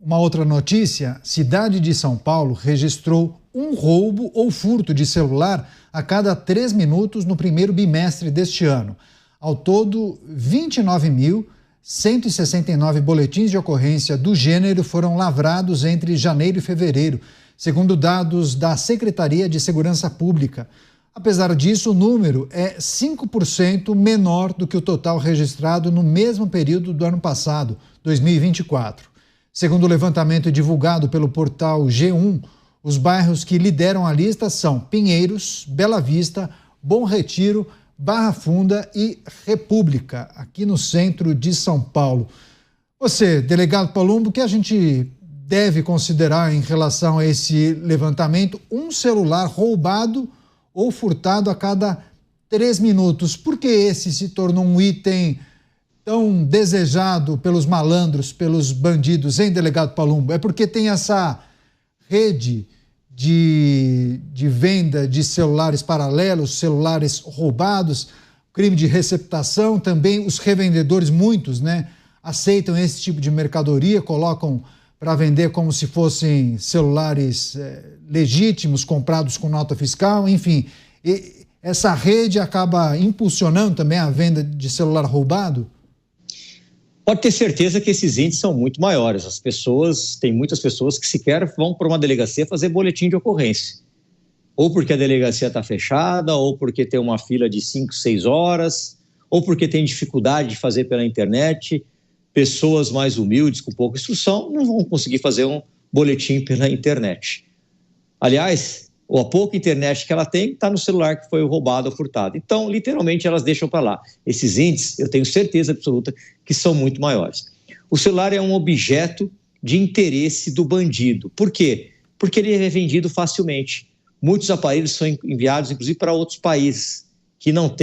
Uma outra notícia: cidade de São Paulo registrou um roubo ou furto de celular a cada 3 minutos no primeiro bimestre deste ano. Ao todo, 29.169 boletins de ocorrência do gênero foram lavrados entre janeiro e fevereiro, segundo dados da Secretaria de Segurança Pública. Apesar disso, o número é 5% menor do que o total registrado no mesmo período do ano passado, 2024. Segundo o levantamento divulgado pelo portal G1, os bairros que lideram a lista são Pinheiros, Bela Vista, Bom Retiro, Barra Funda e República, aqui no centro de São Paulo. Você, delegado Palumbo, o que a gente deve considerar em relação a esse levantamento? Um celular roubado ou furtado a cada 3 minutos. Por que esse se tornou um item tão desejado pelos malandros, pelos bandidos, hein, delegado Palumbo? É porque tem essa rede de venda de celulares paralelos, celulares roubados, crime de receptação, também os revendedores, muitos, né, aceitam esse tipo de mercadoria, colocam para vender como se fossem celulares legítimos, comprados com nota fiscal, enfim. E essa rede acaba impulsionando também a venda de celular roubado? Pode ter certeza que esses índices são muito maiores. Tem muitas pessoas que sequer vão para uma delegacia fazer boletim de ocorrência. Ou porque a delegacia está fechada, ou porque tem uma fila de 5, 6 horas, ou porque tem dificuldade de fazer pela internet. Pessoas mais humildes, com pouca instrução, não vão conseguir fazer um boletim pela internet. Aliás, a pouca internet que ela tem está no celular que foi roubado ou furtado. Então, literalmente, elas deixam para lá. Esses índices, eu tenho certeza absoluta que são muito maiores. O celular é um objeto de interesse do bandido. Por quê? Porque ele é vendido facilmente. Muitos aparelhos são enviados, inclusive, para outros países que não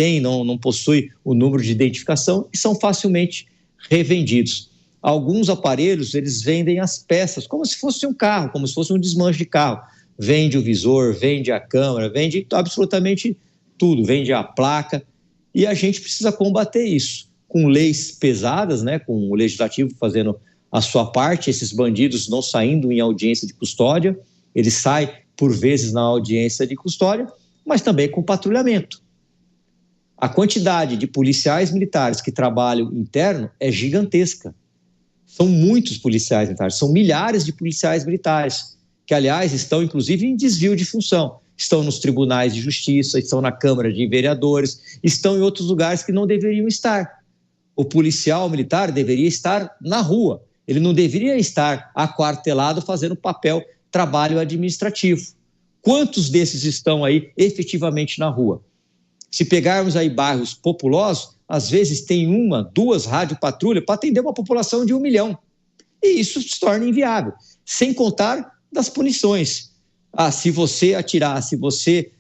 possuem o número de identificação e são facilmente revendidos. Alguns aparelhos, eles vendem as peças, como se fosse um carro, como se fosse um desmanche de carro. Vende o visor, vende a câmera, vende absolutamente tudo, vende a placa, e a gente precisa combater isso com leis pesadas, né, com o legislativo fazendo a sua parte, esses bandidos não saindo em audiência de custódia, eles saem por vezes na audiência de custódia, mas também com patrulhamento. A quantidade de policiais militares que trabalham interno é gigantesca. São muitos policiais militares, são milhares de policiais militares, que, aliás, estão, inclusive, em desvio de função. Estão nos tribunais de justiça, estão na Câmara de Vereadores, estão em outros lugares que não deveriam estar. O policial militar deveria estar na rua. Ele não deveria estar aquartelado fazendo trabalho administrativo. Quantos desses estão aí efetivamente na rua? Se pegarmos aí bairros populosos, às vezes tem 1, 2 rádio-patrulha para atender uma população de 1 milhão. E isso se torna inviável. Sem contar das punições. Se você atirar, se você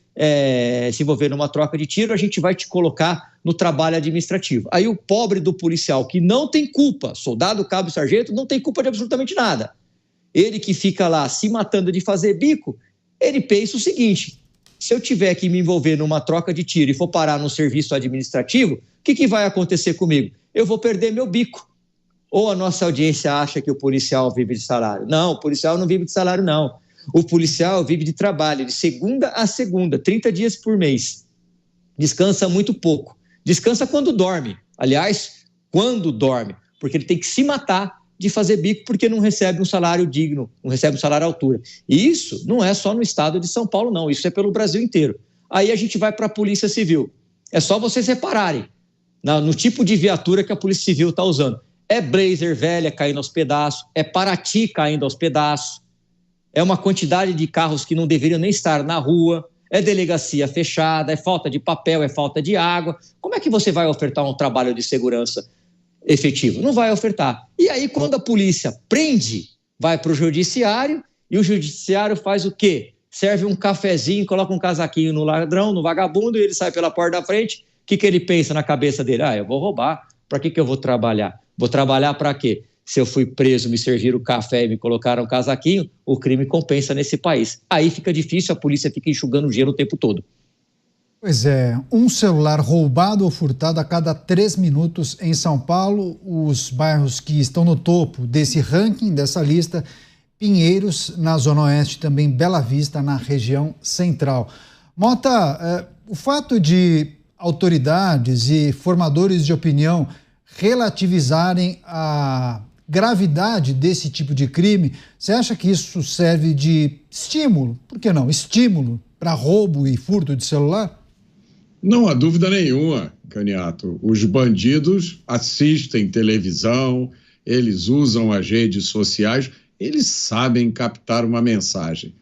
se envolver numa troca de tiro, a gente vai te colocar no trabalho administrativo. Aí o pobre do policial, que não tem culpa, soldado, cabo e sargento, não tem culpa de absolutamente nada. Ele que fica lá se matando de fazer bico, ele pensa o seguinte: se eu tiver que me envolver numa troca de tiro e for parar no serviço administrativo, o que vai acontecer comigo? Eu vou perder meu bico. Ou a nossa audiência acha que o policial vive de salário? Não, o policial não vive de salário, não. O policial vive de trabalho, de segunda a segunda, 30 dias por mês. Descansa muito pouco. Descansa quando dorme. Aliás, quando dorme. Porque ele tem que se matar de fazer bico porque não recebe um salário digno, não recebe um salário à altura. E isso não é só no estado de São Paulo, não. Isso é pelo Brasil inteiro. Aí a gente vai para a Polícia Civil. É só vocês repararem no tipo de viatura que a Polícia Civil está usando. É Blazer velha caindo aos pedaços, é Paraty caindo aos pedaços, é uma quantidade de carros que não deveriam nem estar na rua, é delegacia fechada, é falta de papel, é falta de água. Como é que você vai ofertar um trabalho de segurança efetivo? Não vai ofertar. E aí, quando a polícia prende, vai para o judiciário, e o judiciário faz o quê? Serve um cafezinho, coloca um casaquinho no ladrão, no vagabundo, e ele sai pela porta da frente. O que ele pensa na cabeça dele? Eu vou roubar. Para que eu vou trabalhar? Vou trabalhar para quê? Se eu fui preso, me serviram café e me colocaram um casaquinho, o crime compensa nesse país. Aí fica difícil, a polícia fica enxugando gelo o tempo todo. Pois é, um celular roubado ou furtado a cada 3 minutos em São Paulo. Os bairros que estão no topo desse ranking, dessa lista: Pinheiros, na Zona Oeste, também Bela Vista, na região central. Mota, o fato de autoridades e formadores de opinião relativizarem a gravidade desse tipo de crime, você acha que isso serve de estímulo? Por que não? Estímulo para roubo e furto de celular? Não há dúvida nenhuma, Caniato. Os bandidos assistem televisão, eles usam as redes sociais, eles sabem captar uma mensagem.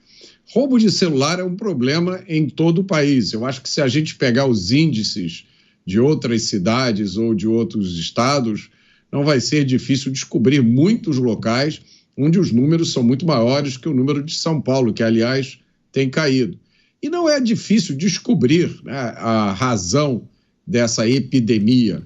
Roubo de celular é um problema em todo o país. Eu acho que se a gente pegar os índices de outras cidades ou de outros estados, não vai ser difícil descobrir muitos locais onde os números são muito maiores que o número de São Paulo, que, aliás, tem caído. E não é difícil descobrir, né, a razão dessa epidemia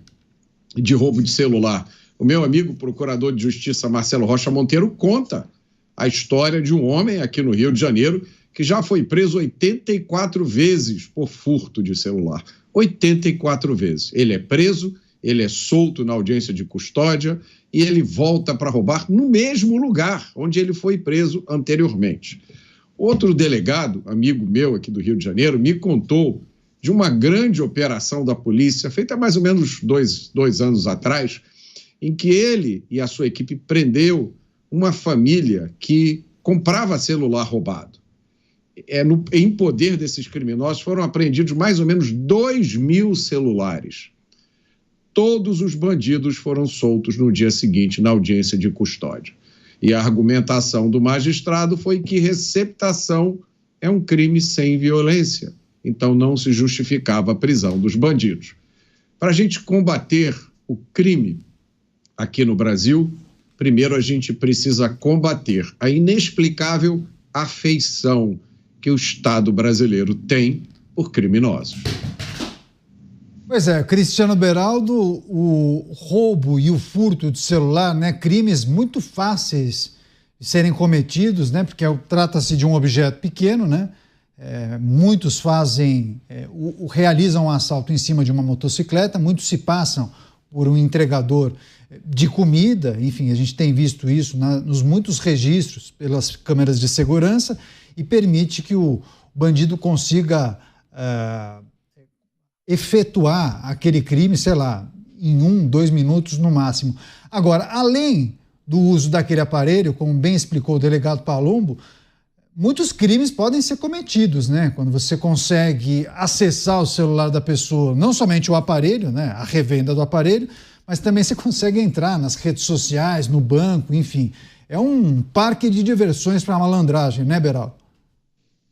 de roubo de celular. O meu amigo procurador de Justiça, Marcelo Rocha Monteiro, conta a história de um homem aqui no Rio de Janeiro que já foi preso 84 vezes por furto de celular. 84 vezes. Ele é preso, ele é solto na audiência de custódia e ele volta para roubar no mesmo lugar onde ele foi preso anteriormente. Outro delegado, amigo meu aqui do Rio de Janeiro, me contou de uma grande operação da polícia, feita há mais ou menos dois anos atrás, em que ele e a sua equipe prendeu uma família que comprava celular roubado. Em poder desses criminosos foram apreendidos mais ou menos 2.000 celulares. Todos os bandidos foram soltos no dia seguinte na audiência de custódia. E a argumentação do magistrado foi que receptação é um crime sem violência, então não se justificava a prisão dos bandidos. Para a gente combater o crime aqui no Brasil, primeiro a gente precisa combater a inexplicável afeição que o Estado brasileiro tem por criminosos. Pois é, Cristiano Beraldo, o roubo e o furto de celular, né, crimes muito fáceis de serem cometidos, né, porque trata-se de um objeto pequeno, né, muitos realizam um assalto em cima de uma motocicleta, muitos se passam por um entregador de comida, enfim, a gente tem visto isso nos muitos registros pelas câmeras de segurança e permite que o bandido consiga efetuar aquele crime, sei lá, em 1, 2 minutos no máximo. Agora, além do uso daquele aparelho, como bem explicou o delegado Palumbo, muitos crimes podem ser cometidos, né? Quando você consegue acessar o celular da pessoa, não somente o aparelho, né? A revenda do aparelho, mas também você consegue entrar nas redes sociais, no banco, enfim. É um parque de diversões para a malandragem, né, Beraldo?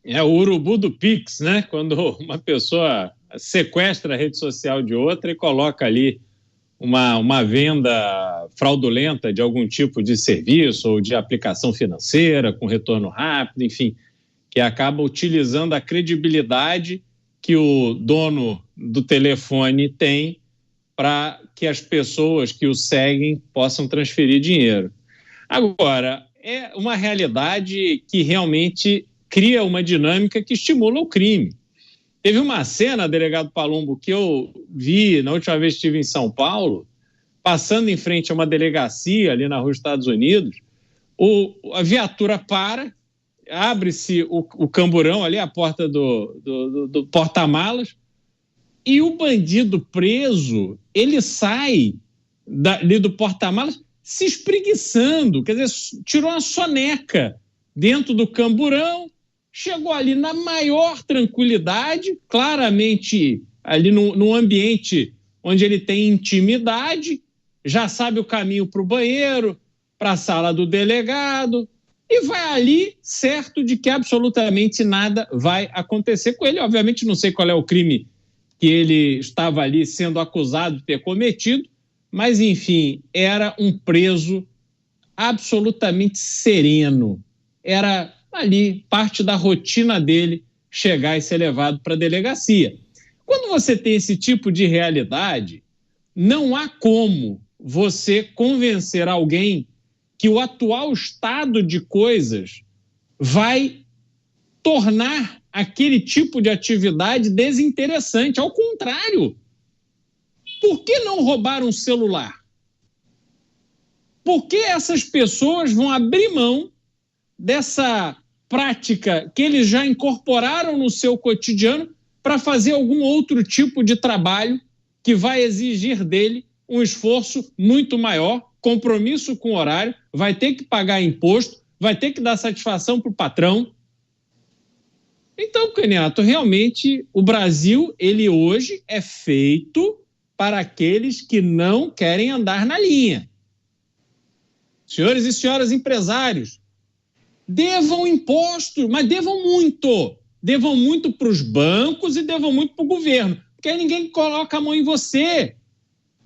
É o urubu do Pix, né? Quando uma pessoa sequestra a rede social de outra e coloca ali uma venda fraudulenta de algum tipo de serviço ou de aplicação financeira com retorno rápido, enfim, que acaba utilizando a credibilidade que o dono do telefone tem para que as pessoas que o seguem possam transferir dinheiro. Agora, é uma realidade que realmente cria uma dinâmica que estimula o crime. Teve uma cena, delegado Palumbo, que eu vi na última vez que estive em São Paulo, passando em frente a uma delegacia ali na rua Estados Unidos, a viatura para, abre-se o camburão ali, a porta do porta-malas, e o bandido preso, ele sai ali do porta-malas se espreguiçando, quer dizer, tirou uma soneca dentro do camburão, chegou ali na maior tranquilidade, claramente ali num ambiente onde ele tem intimidade, já sabe o caminho para o banheiro, para a sala do delegado, e vai ali certo de que absolutamente nada vai acontecer com ele. Obviamente não sei qual é o crime que ele estava ali sendo acusado de ter cometido, mas enfim, era um preso absolutamente sereno. Era ali parte da rotina dele chegar e ser levado para a delegacia. Quando você tem esse tipo de realidade, não há como você convencer alguém que o atual estado de coisas vai tornar aquele tipo de atividade desinteressante. Ao contrário, por que não roubar um celular? Por que essas pessoas vão abrir mão dessa prática que eles já incorporaram no seu cotidiano para fazer algum outro tipo de trabalho que vai exigir dele um esforço muito maior, compromisso com o horário, vai ter que pagar imposto, vai ter que dar satisfação para o patrão? Então, Caniato, realmente o Brasil, ele hoje é feito para aqueles que não querem andar na linha. Senhores e senhoras empresários, devam imposto, mas devam muito. Devam muito para os bancos e devam muito para o governo, porque aí ninguém coloca a mão em você.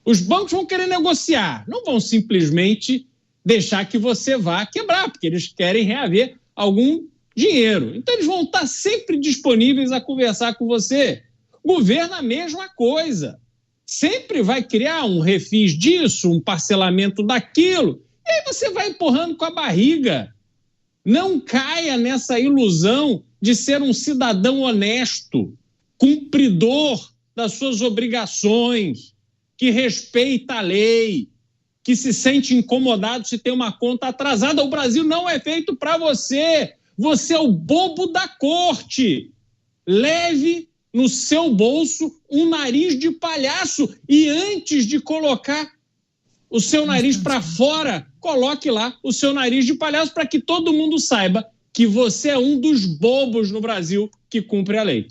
Os bancos vão querer negociar, não vão simplesmente deixar que você vá quebrar, porque eles querem reaver algum dinheiro. Então eles vão estar sempre disponíveis a conversar com você. O governo, a mesma coisa. Sempre vai criar um refis disso, um parcelamento daquilo, e aí você vai empurrando com a barriga. Não caia nessa ilusão de ser um cidadão honesto, cumpridor das suas obrigações, que respeita a lei, que se sente incomodado se tem uma conta atrasada. O Brasil não é feito para você. Você é o bobo da corte. Leve no seu bolso um nariz de palhaço e antes de colocar o seu nariz para fora, coloque lá o seu nariz de palhaço para que todo mundo saiba que você é um dos bobos no Brasil que cumpre a lei.